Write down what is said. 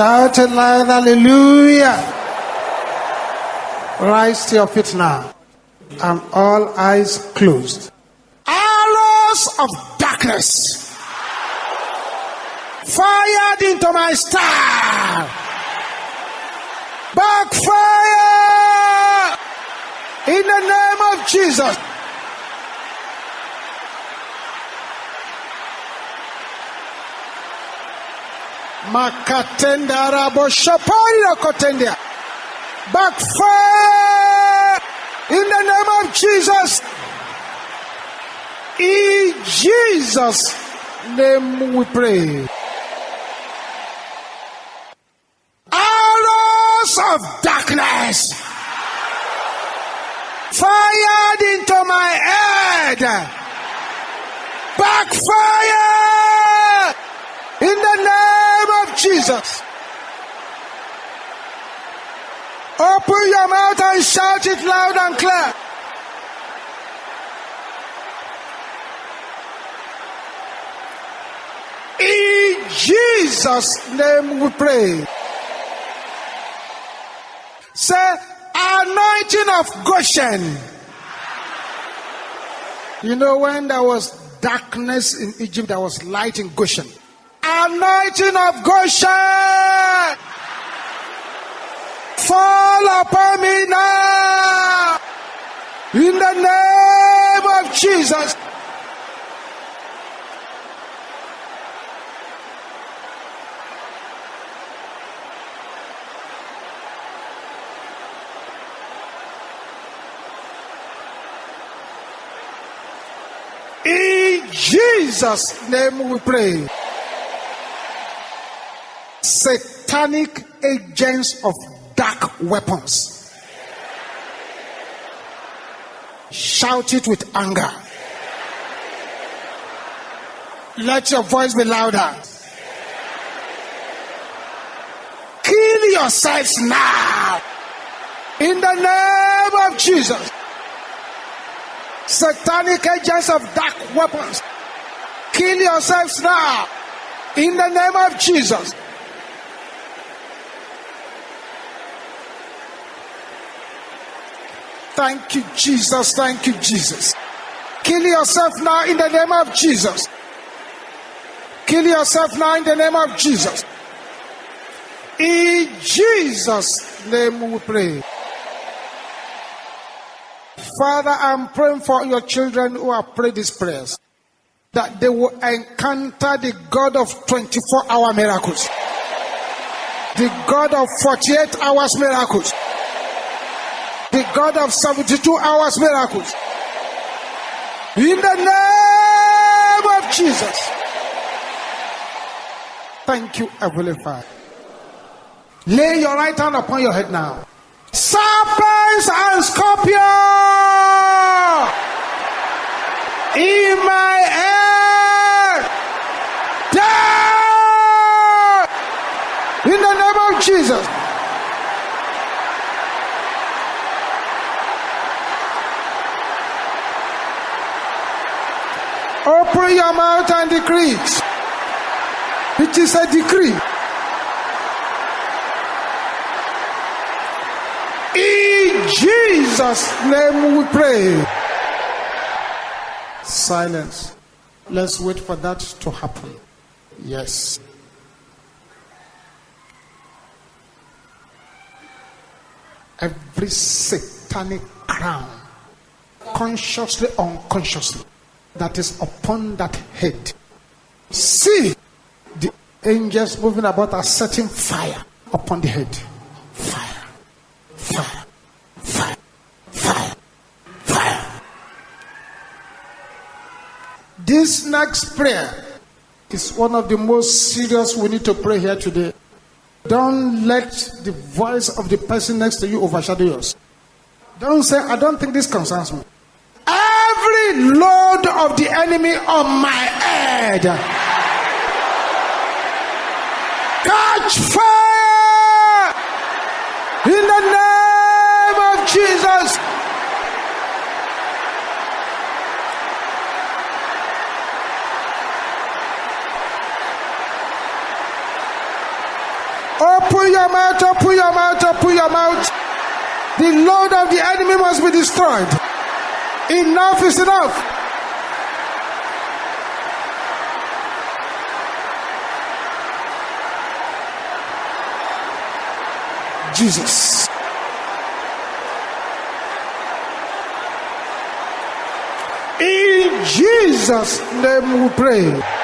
Shout it loud, hallelujah. Rise to your feet now. And all eyes closed. Arrows of darkness fired into my star. Backfire in the name of Jesus. Makatenda rabo shapari kotendia. Backfire in the name of Jesus. In Jesus' name we pray. Arrows of darkness fired into my head. Backfire in the name of Jesus. Open your mouth and shout it loud and clear. In Jesus' name we pray. Say, anointing of Goshen. You know, when there was darkness in Egypt, there was light in Goshen. Anointing of Goshen. Fall upon me now. In the name of Jesus. In Jesus' name we pray. Satanic agents of dark weapons. Shout it with anger. Let your voice be louder. Kill yourselves now. In the name of Jesus. Satanic agents of dark weapons. Kill yourselves now. In the name of Jesus. Thank you, Jesus. Thank you, Jesus. Kill yourself now in the name of Jesus. Kill yourself now in the name of Jesus. In Jesus' name we pray. Father, I'm praying for your children who have prayed these prayers, that they will encounter the God of 24-hour miracles, the God of 48 hours miracles, the God of 72 hours miracles. In the name of Jesus. Thank you, Heavenly Father. Lay your right hand upon your head now. Serpents and scorpions in my head. Die! In the name of Jesus. Open your mouth and decree it. It is a decree. In Jesus' name we pray. Silence. Let's wait for that to happen. Yes. Every satanic crown, consciously, unconsciously, that is upon that head. See the angels moving about are setting fire upon the head. Fire, fire, fire, fire, fire. This next prayer is one of the most serious we need to pray here today. Don't let the voice of the person next to you overshadow yours. Don't say, I don't think this concerns me. Every load of the enemy on my head, catch fire in the name of Jesus. Open your mouth, open your mouth, open your mouth. The load of the enemy must be destroyed. Enough is enough. Jesus. In Jesus' name we pray.